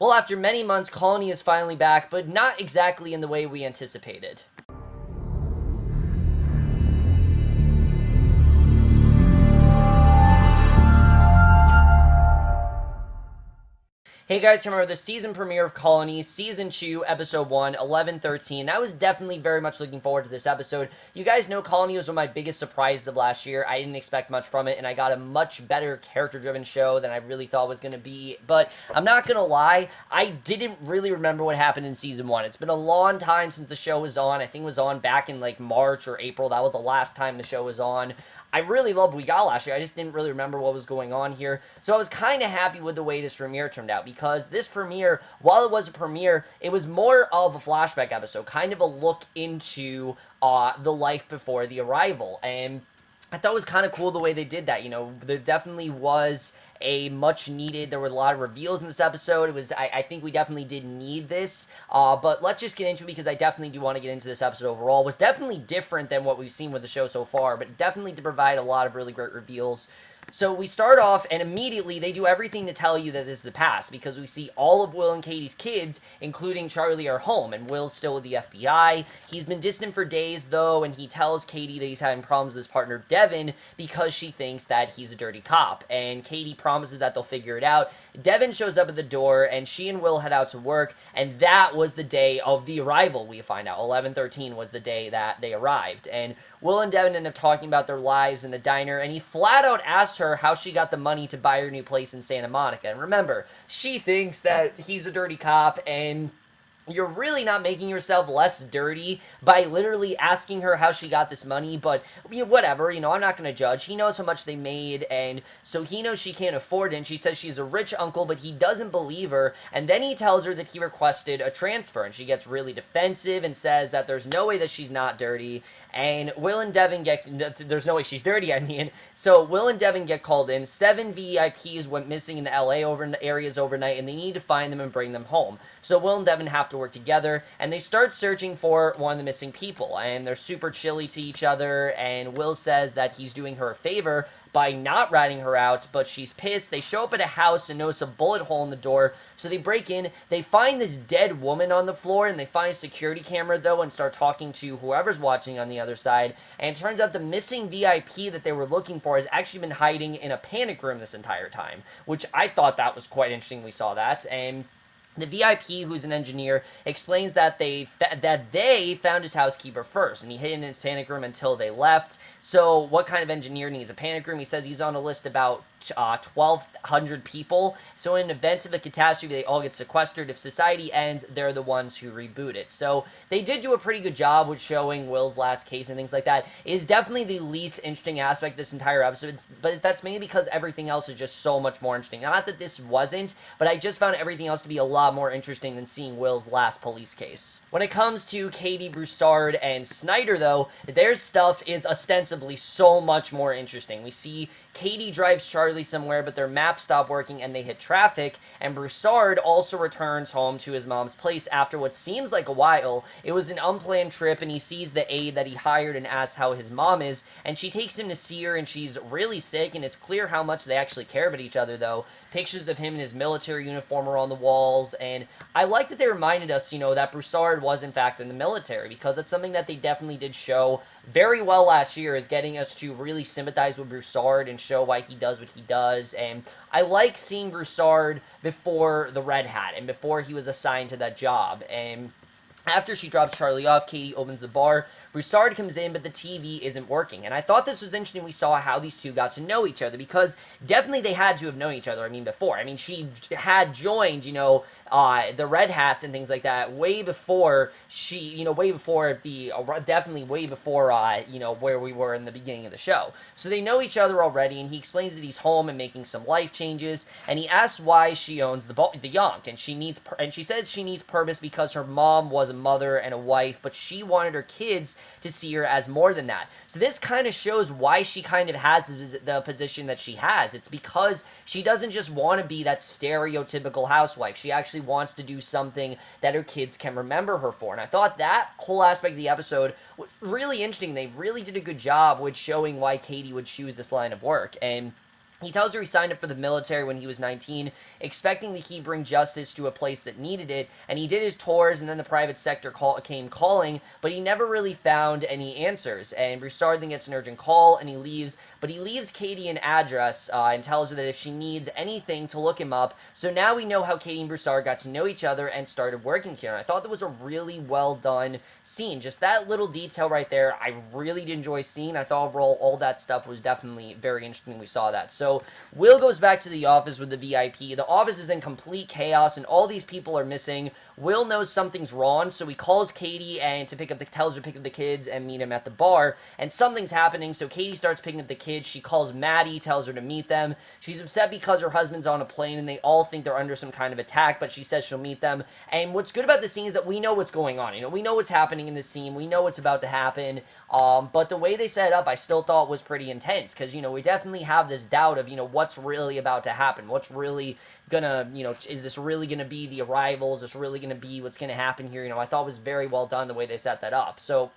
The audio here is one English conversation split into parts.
Well, after many months, Colony is finally back, but not exactly in the way we anticipated. Hey guys, remember the season premiere of Colony, Season 2, Episode 1, 11/13. I was definitely very much looking forward to this episode. You guys know Colony was one of my biggest surprises of last year. I didn't expect much from it, and I got a much better character-driven show than I really thought it was going to be. But I'm not going to lie, I didn't really remember what happened in Season 1. It's been a long time since the show was on. I think it was on back in like March or April. That was the last time the show was on. I really loved what we got last year. I just didn't really remember what was going on here. So I was kind of happy with the way this premiere turned out, because this premiere, while it was a premiere, it was more of a flashback episode, kind of a look into the life before the arrival. And I thought it was kind of cool the way they did that. You know, there definitely was a much needed, there were a lot of reveals in this episode. It was, I think we definitely did need this, but let's just get into it, because I definitely do want to get into this episode overall. It was definitely different than what we've seen with the show so far, but definitely to provide a lot of really great reveals. So we start off, and immediately they do everything to tell you that this is the past, because we see all of Will and Katie's kids, including Charlie, are home, and Will's still with the FBI. He's been distant for days, though, and he tells Katie that he's having problems with his partner, Devin, because she thinks that he's a dirty cop, and Katie promises that they'll figure it out. Devin shows up at the door, and she and Will head out to work, and that was the day of the arrival, we find out. 11/13 was the day that they arrived, and Will and Devin end up talking about their lives in the diner, and he flat out asks her how she got the money to buy her new place in Santa Monica. And remember, she thinks that he's a dirty cop, and you're really not making yourself less dirty by literally asking her how she got this money, but whatever, you know, I'm not going to judge. He knows how much they made, and so he knows she can't afford it, and she says she's a rich uncle, but he doesn't believe her, and then he tells her that he requested a transfer, and she gets really defensive and says that there's no way that she's not dirty, and Will and Devin there's no way she's dirty, I mean, so Will and Devin get called in. 7 VIPs went missing in the LA areas overnight, and they need to find them and bring them home. So Will and Devin have to work together, and they start searching for one of the missing people, and they're super chilly to each other, and Will says that he's doing her a favor by not ratting her out, but she's pissed. They show up at a house and notice a bullet hole in the door, so they break in. They find this dead woman on the floor, and they find a security camera, though, and start talking to whoever's watching on the other side, and it turns out the missing VIP that they were looking for has actually been hiding in a panic room this entire time, which I thought that was quite interesting. We saw that, and the VIP, who's an engineer, explains that they found his housekeeper first, and he hid in his panic room until they left. So what kind of engineer needs a panic room? He says he's on a list about 1,200 people. So in an event of a catastrophe, they all get sequestered. If society ends, they're the ones who reboot it. So they did do a pretty good job with showing Will's last case and things like that. It is definitely the least interesting aspect of this entire episode, but that's mainly because everything else is just so much more interesting. Not that this wasn't, but I just found everything else to be a lot more interesting than seeing Will's last police case. When it comes to Katie, Broussard, and Snyder, though, their stuff is ostensibly so much more interesting. We see Katie drives Charlie somewhere, but their maps stop working and they hit traffic, and Broussard also returns home to his mom's place after what seems like a while. It was an unplanned trip, and he sees the aide that he hired and asks how his mom is, and she takes him to see her, and she's really sick, and it's clear how much they actually care about each other, though. Pictures of him in his military uniform are on the walls, and I like that they reminded us, you know, that Broussard was in fact in the military, because it's something that they definitely did show very well last year, is getting us to really sympathize with Broussard and show why he does what he does. And I like seeing Broussard before the Red Hat and before he was assigned to that job. And after she drops Charlie off, Katie opens the bar. Broussard comes in, but the TV isn't working. And I thought this was interesting. We saw how these two got to know each other, because definitely they had to have known each other, I mean, before. I mean, she had joined, you know, the Red Hats and things like that way before she, you know, way before the, definitely way before, you know, where we were in the beginning of the show. So they know each other already, and he explains that he's home and making some life changes, and he asks why she owns the Yonk, and she says she needs purpose because her mom was a mother and a wife, but she wanted her kids to see her as more than that. So this kind of shows why she kind of has the position that she has. It's because she doesn't just want to be that stereotypical housewife. She actually wants to do something that her kids can remember her for. And I thought that whole aspect of the episode was really interesting. They really did a good job with showing why Katie would choose this line of work. And He tells her he signed up for the military when he was 19, expecting that he'd bring justice to a place that needed it, and he did his tours, and then the private sector came calling, but he never really found any answers, and Broussard then gets an urgent call, and he leaves, but he leaves Katie an address, and tells her that if she needs anything to look him up, so now we know how Katie and Broussard got to know each other and started working here, and I thought that was a really well done scene. Just that little detail right there, I really did enjoy seeing. I thought overall all that stuff was definitely very interesting. We saw that. So Will goes back to the office with the VIP. The office is in complete chaos, and all these people are missing. Will knows something's wrong, so he calls Katie and tells her to pick up the kids and meet him at the bar, and something's happening, so Katie starts picking up the kids. She calls Maddie, tells her to meet them. She's upset because her husband's on a plane, and they all think they're under some kind of attack, but she says she'll meet them. And what's good about the scene is that we know what's going on. We know what's happening in this scene. We know what's about to happen. But the way they set it up, I still thought was pretty intense, because, we definitely have this doubt of, what's really about to happen. What's really gonna, is this really gonna be the arrival? Is this really gonna be what's gonna happen here? I thought it was very well done the way they set that up. So,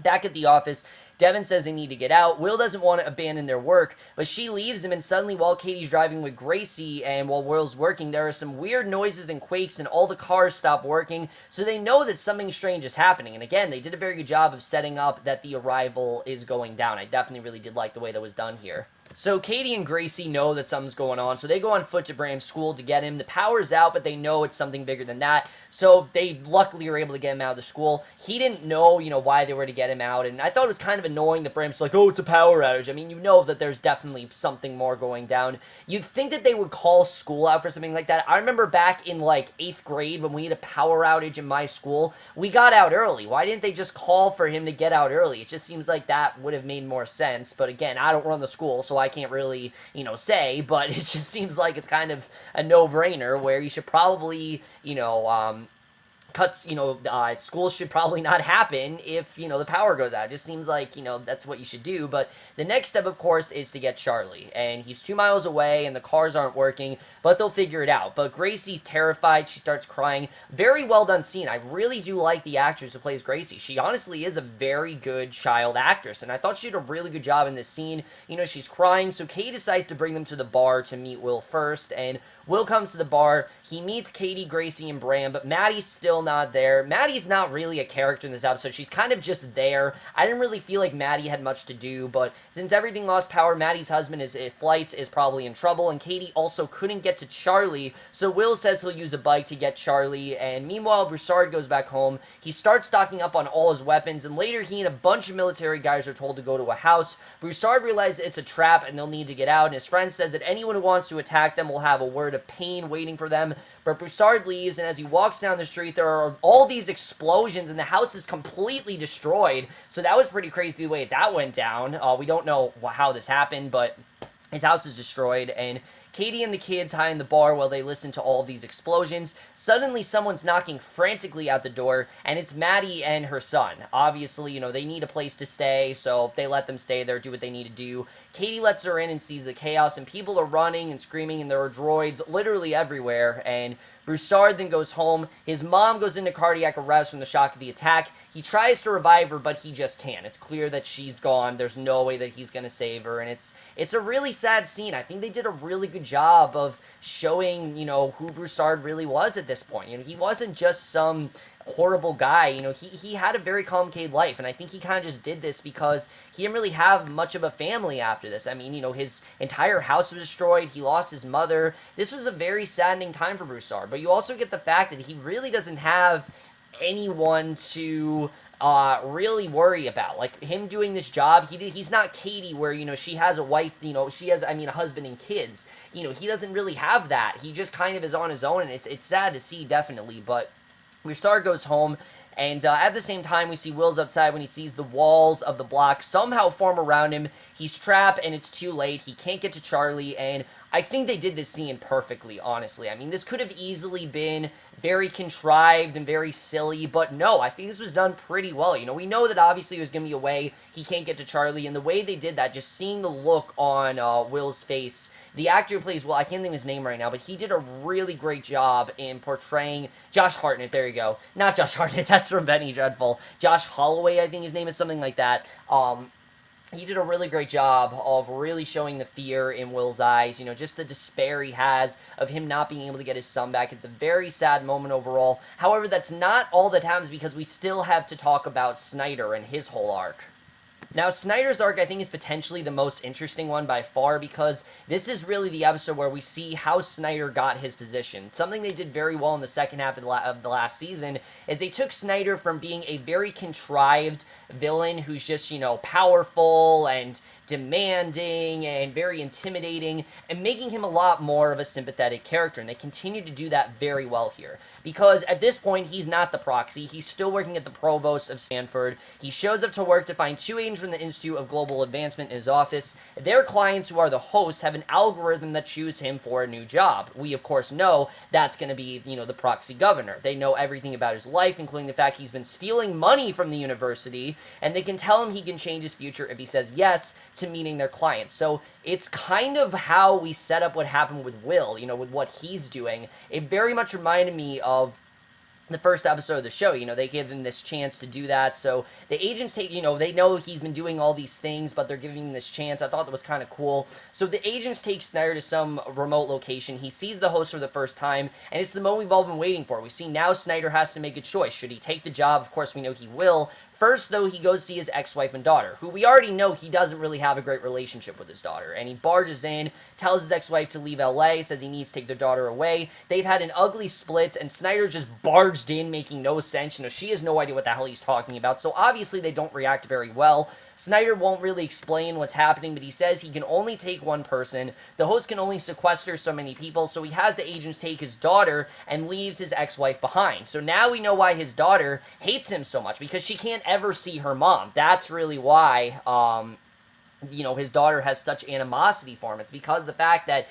back at the office, Devin says they need to get out. Will doesn't want to abandon their work, but she leaves him, and suddenly while Katie's driving with Gracie and while Will's working, there are some weird noises and quakes, and all the cars stop working, so they know that something strange is happening. And again, they did a very good job of setting up that the arrival is going down. I definitely really did like the way that was done here. So Katie and Gracie know that something's going on, so they go on foot to Bram's school to get him. The power's out, but they know it's something bigger than that, so they luckily are able to get him out of the school. He didn't know, why they were to get him out, and I thought it was kind of annoying that Bram's like, oh, it's a power outage. I mean, that there's definitely something more going down. You'd think that they would call school out for something like that. I remember back in, 8th grade when we had a power outage in my school, we got out early. Why didn't they just call for him to get out early? It just seems like that would have made more sense, but again, I don't run the school, so I can't really, say, but it just seems like it's kind of a no-brainer where you should probably, schools should probably not happen if, the power goes out. It just seems like, that's what you should do. But the next step, of course, is to get Charlie. And he's 2 miles away, and the cars aren't working, but they'll figure it out. But Gracie's terrified. She starts crying. Very well done scene. I really do like the actress who plays Gracie. She honestly is a very good child actress, and I thought she did a really good job in this scene. She's crying, so Kay decides to bring them to the bar to meet Will first, and Will comes to the bar. He meets Katie, Gracie, and Bram, but Maddie's still not there. Maddie's not really a character in this episode. She's kind of just there. I didn't really feel like Maddie had much to do, but since everything lost power, Maddie's husband Flights is probably in trouble, and Katie also couldn't get to Charlie, so Will says he'll use a bike to get Charlie, and meanwhile, Broussard goes back home. He starts stocking up on all his weapons, and later he and a bunch of military guys are told to go to a house. Broussard realizes it's a trap, and they'll need to get out, and his friend says that anyone who wants to attack them will have a word of pain waiting for them. But Broussard leaves, and as he walks down the street, there are all these explosions, and the house is completely destroyed. So that was pretty crazy the way that went down. We don't know how this happened, but his house is destroyed, and Katie and the kids hide in the bar while they listen to all of these explosions. Suddenly, someone's knocking frantically at the door, and it's Maddie and her son. Obviously, they need a place to stay, so they let them stay there, do what they need to do. Katie lets her in and sees the chaos, and people are running and screaming, and there are droids literally everywhere, and Broussard then goes home. His mom goes into cardiac arrest from the shock of the attack. He tries to revive her, but he just can't. It's clear that she's gone. There's no way that he's going to save her, and it's a really sad scene. I think they did a really good job of showing, who Broussard really was at this point. He wasn't just some horrible guy. He had a very complicated life, and I think he kind of just did this because he didn't really have much of a family after this. I mean, his entire house was destroyed. He lost his mother. This was a very saddening time for Broussard, but you also get the fact that he really doesn't have anyone to really worry about. Like, him doing this job, he's not Katie where, she has a wife, she has, a husband and kids. He doesn't really have that. He just kind of is on his own, and it's sad to see, definitely, but Broussard goes home, and at the same time, we see Will's outside when he sees the walls of the block somehow form around him. He's trapped, and it's too late. He can't get to Charlie, and I think they did this scene perfectly, honestly. This could have easily been very contrived and very silly, but no, I think this was done pretty well. We know that obviously there's going to be a way he can't get to Charlie, and the way they did that, just seeing the look on Will's face. The actor who plays Will, I can't think of his name right now, but he did a really great job in portraying Josh Hartnett. There you go. Not Josh Hartnett, that's from Benny Dreadful. Josh Holloway, I think his name is, something like that. he did a really great job of really showing the fear in Will's eyes, just the despair he has of him not being able to get his son back. It's a very sad moment overall. However, that's not all that happens because we still have to talk about Snyder and his whole arc. Now, Snyder's arc, I think, is potentially the most interesting one by far because this is really the episode where we see how Snyder got his position. Something they did very well in the second half of the last season is they took Snyder from being a very contrived villain who's just, powerful and demanding and very intimidating, and making him a lot more of a sympathetic character, and they continue to do that very well here. Because at this point, he's not the proxy, he's still working at the provost of Stanford. He shows up to work to find two agents from the Institute of Global Advancement in his office. Their clients, who are the hosts, have an algorithm that chooses him for a new job. We, of course, know that's going to be, the proxy governor. They know everything about his life, including the fact he's been stealing money from the university, and they can tell him he can change his future if he says yes to meeting their clients. So it's kind of how we set up what happened with Will, with what he's doing. It very much reminded me of the first episode of the show. They give him this chance to do that. So the agents take, they know he's been doing all these things, but they're giving him this chance. I thought that was kind of cool. So the agents take Snyder to some remote location. He sees the host for the first time, and it's the moment we've all been waiting for. We see now Snyder has to make a choice. Should he take the job? Of course, we know he will. First, though, he goes to see his ex-wife and daughter, who we already know he doesn't really have a great relationship with his daughter. And he barges in, tells his ex-wife to leave LA, says he needs to take their daughter away. They've had an ugly split, and Snyder just barged in, making no sense. She has no idea what the hell he's talking about, so obviously they don't react very well. Snyder won't really explain what's happening, but he says he can only take one person. The host can only sequester so many people, so he has the agents take his daughter and leaves his ex-wife behind. So now we know why his daughter hates him so much, because she can't ever see her mom. That's really why, his daughter has such animosity for him. It's because of the fact that,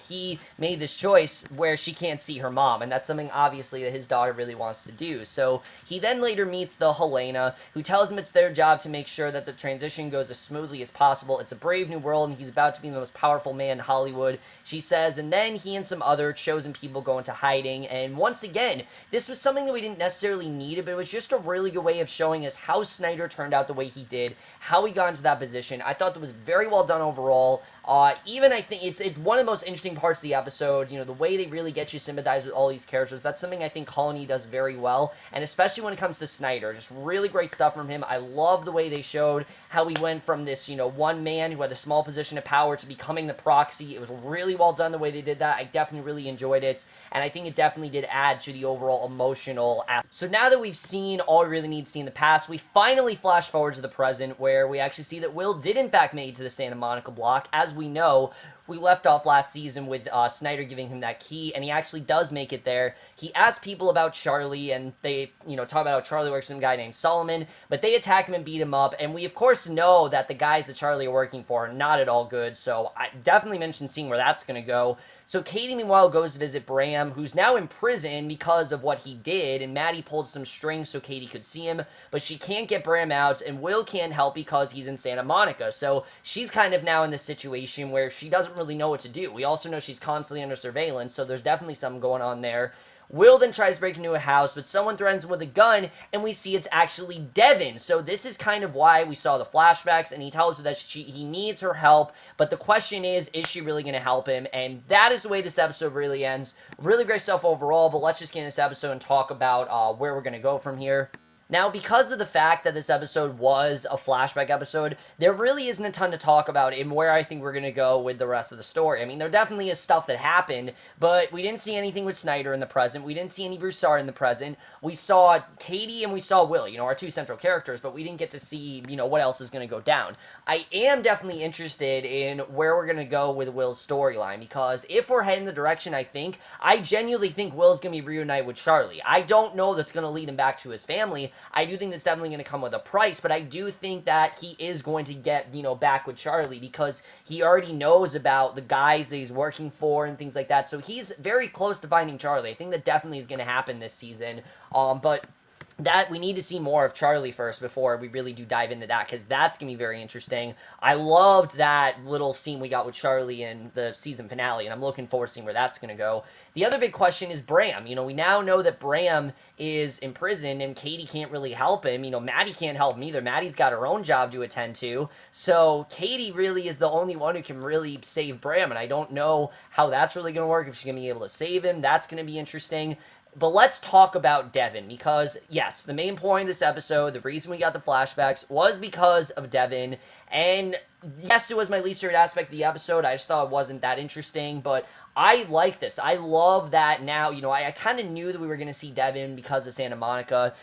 he made this choice where she can't see her mom, and that's something, obviously, that his daughter really wants to do. So he then later meets the Helena, who tells him it's their job to make sure that the transition goes as smoothly as possible. It's a brave new world, and he's about to be the most powerful man in Hollywood, she says, and then he and some other chosen people go into hiding, and once again, this was something that we didn't necessarily need, but it was just a really good way of showing us how Snyder turned out the way he did, how he got into that position. I thought that was very well done overall. Even I think it's one of the most interesting parts of the episode, the way they really get you sympathized with all these characters. That's something I think Colony does very well, and especially when it comes to Snyder. Just really great stuff from him. I love the way they showed how he went from this, one man who had a small position of power to becoming the proxy. It was really well done the way they did that. I definitely really enjoyed it, and I think it definitely did add to the overall emotional aspect. So now that we've seen all we really need to see in the past, we finally flash forward to the present, where we actually see that Will did in fact make it to the Santa Monica block. As we know, we left off last season with Snyder giving him that key, and he actually does make it there. He asks people about Charlie, and they, talk about how Charlie works with a guy named Solomon, but they attack him and beat him up, and we, of course, know that the guys that Charlie are working for are not at all good, so I definitely mentioned seeing where that's going to go. So Katie, meanwhile, goes to visit Bram, who's now in prison because of what he did, and Maddie pulled some strings so Katie could see him, but she can't get Bram out, and Will can't help because he's in Santa Monica. So she's kind of now in this situation where she doesn't really know what to do. We also know she's constantly under surveillance, so there's definitely something going on there. Will then tries to break into a house, but someone threatens him with a gun, and we see it's actually Devin. So this is kind of why we saw the flashbacks, and he tells her that he needs her help, but the question is she really going to help him? And that is the way this episode really ends. Really great stuff overall, but let's just get in this episode and talk about where we're going to go from here. Now, because of the fact that this episode was a flashback episode, there really isn't a ton to talk about in where I think we're going to go with the rest of the story. I mean, there definitely is stuff that happened, but we didn't see anything with Snyder in the present. We didn't see any Broussard in the present. We saw Katie and we saw Will, our two central characters, but we didn't get to see, what else is going to go down. I am definitely interested in where we're going to go with Will's storyline, because if we're heading the direction I genuinely think Will's going to be reunited with Charlie. I don't know that's going to lead him back to his family. I do think that's definitely going to come with a price, but I do think that he is going to get, back with Charlie, because he already knows about the guys that he's working for and things like that, so he's very close to finding Charlie. I think that definitely is going to happen this season, but that we need to see more of Charlie first before we really do dive into that, because that's going to be very interesting. I loved that little scene we got with Charlie in the season finale, and I'm looking forward to seeing where that's going to go. The other big question is Bram. We now know that Bram is in prison, and Katie can't really help him. Maddie can't help him either. Maddie's got her own job to attend to, so Katie really is the only one who can really save Bram, and I don't know how that's really going to work, if she's going to be able to save him. That's going to be interesting. But let's talk about Devin, because, yes, the main point of this episode, the reason we got the flashbacks, was because of Devin, and yes, it was my least favorite aspect of the episode. I just thought it wasn't that interesting, but I like this. I love that now, I kind of knew that we were going to see Devin because of Santa Monica,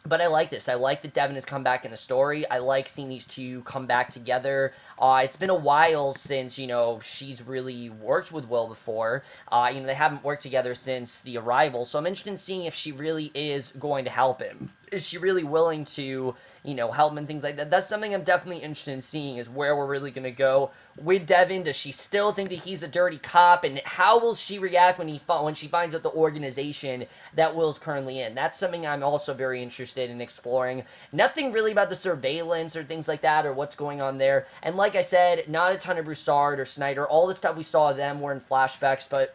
but I like this. I like that Devin has come back in the story. I like seeing these two come back together. It's been a while since, she's really worked with Will before. They haven't worked together since the arrival. So I'm interested in seeing if she really is going to help him. Is she really willing to, help him and things like that? That's something I'm definitely interested in seeing, is where we're really going to go with Devin. Does she still think that he's a dirty cop? And how will she react when she finds out the organization that Will's currently in? That's something I'm also very interested in exploring. Nothing really about the surveillance or things like that, or what's going on there. And like I said, not a ton of Broussard or Snyder. All the stuff we saw of them were in flashbacks, but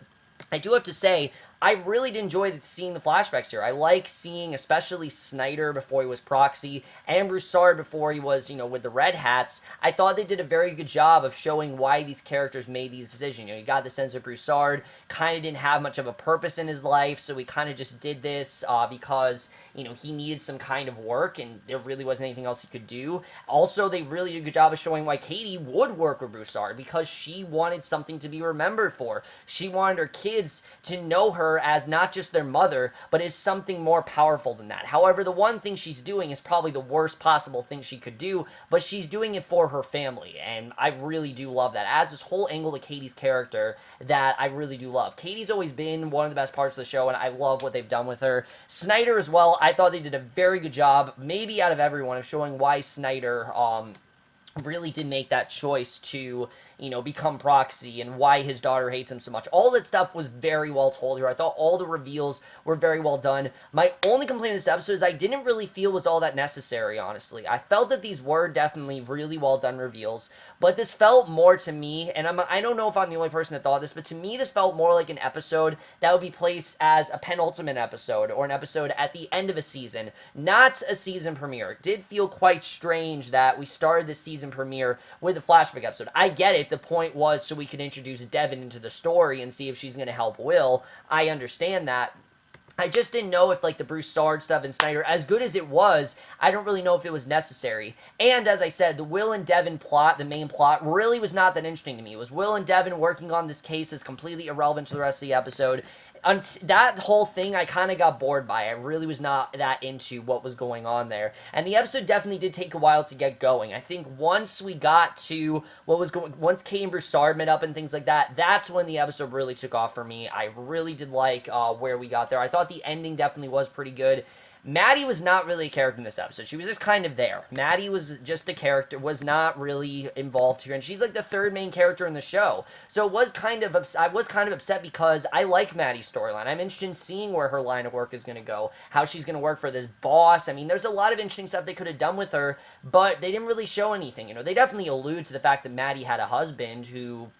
I do have to say, I really did enjoy seeing the flashbacks here. I like seeing especially Snyder before he was Proxy, and Broussard before he was, with the Red Hats. I thought they did a very good job of showing why these characters made these decisions. You got the sense of Broussard kind of didn't have much of a purpose in his life, so he kind of just did this because, he needed some kind of work, and there really wasn't anything else he could do. Also, they really did a good job of showing why Katie would work with Broussard, because she wanted something to be remembered for. She wanted her kids to know her as not just their mother, but as something more powerful than that. However, the one thing she's doing is probably the worst possible thing she could do, but she's doing it for her family, and I really do love that. It adds this whole angle to Katie's character that I really do love. Katie's always been one of the best parts of the show, and I love what they've done with her. Snyder as well, I thought they did a very good job, maybe out of everyone, of showing why Snyder really did make that choice to, become Proxy, and why his daughter hates him so much. All that stuff was very well told here. I thought all the reveals were very well done. My only complaint in this episode is I didn't really feel was all that necessary, honestly. I felt that these were definitely really well done reveals, but this felt more to me, and I don't know if I'm the only person that thought this, but to me this felt more like an episode that would be placed as a penultimate episode, or an episode at the end of a season, not a season premiere. It did feel quite strange that we started the season premiere with a flashback episode. I get it. The point was so we could introduce Devin into the story and see if she's going to help Will. I understand that. I just didn't know if, the Broussard stuff and Snyder, as good as it was, I don't really know if it was necessary. And, as I said, the Will and Devin plot, the main plot, really was not that interesting to me. It was Will and Devin working on this case is completely irrelevant to the rest of the episode. That whole thing I kind of got bored by. I really was not that into what was going on there. And the episode definitely did take a while to get going. I think once we got to once Kate and Broussard met up and things like that, that's when the episode really took off for me. I really did like where we got there. I thought the ending definitely was pretty good. Maddie was not really a character in this episode. She was just kind of there. Maddie was just a character, was not really involved here, and she's like the third main character in the show. So I was kind of upset because I like Maddie's storyline. I'm interested in seeing where her line of work is going to go, how she's going to work for this boss. I mean, there's a lot of interesting stuff they could have done with her, but they didn't really show anything. They definitely allude to the fact that Maddie had a husband who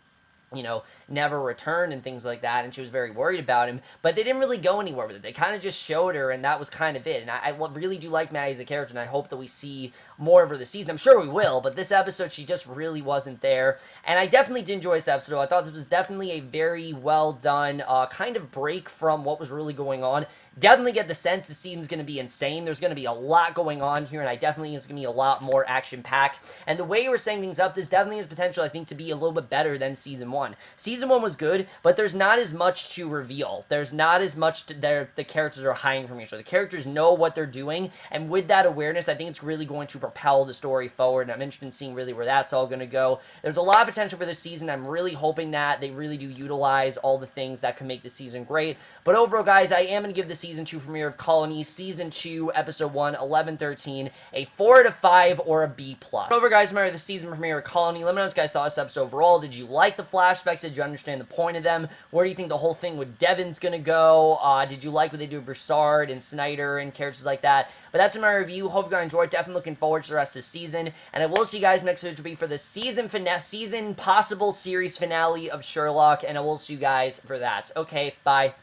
never returned and things like that, and she was very worried about him, but they didn't really go anywhere with it. They kind of just showed her, and that was kind of it, and I really do like Maddie as a character, and I hope that we see more of her this season. I'm sure we will, but this episode, she just really wasn't there, and I definitely did enjoy this episode. I thought this was definitely a very well done kind of break from what was really going on. Definitely get the sense the season's going to be insane. There's going to be a lot going on here, and I definitely think it's going to be a lot more action-packed. And the way we're setting things up, this definitely has potential, I think, to be a little bit better than Season 1. Season 1 was good, but there's not as much to reveal. There's not as much the characters are hiding from each other. The characters know what they're doing, and with that awareness, I think it's really going to propel the story forward, and I'm interested in seeing really where that's all going to go. There's a lot of potential for this season. I'm really hoping that they really do utilize all the things that can make the season great. But overall, guys, I am going to give the Season 2 premiere of Colony, Season 2, Episode 1, 11/13, a 4 out of 5 or a B+. Over, guys, remember the season premiere of Colony. Let me know what you guys thought of this episode overall. Did you like the flashbacks? Did you understand the point of them. Where do you think the whole thing with Devin's gonna go? Did you like what they do with Broussard and Snyder and characters like that? But that's my review. Hope you guys enjoyed. Definitely looking forward to the rest of the season. And I will see you guys next week, which will be for the season possible series finale of Sherlock. And I will see you guys for that. Okay, bye.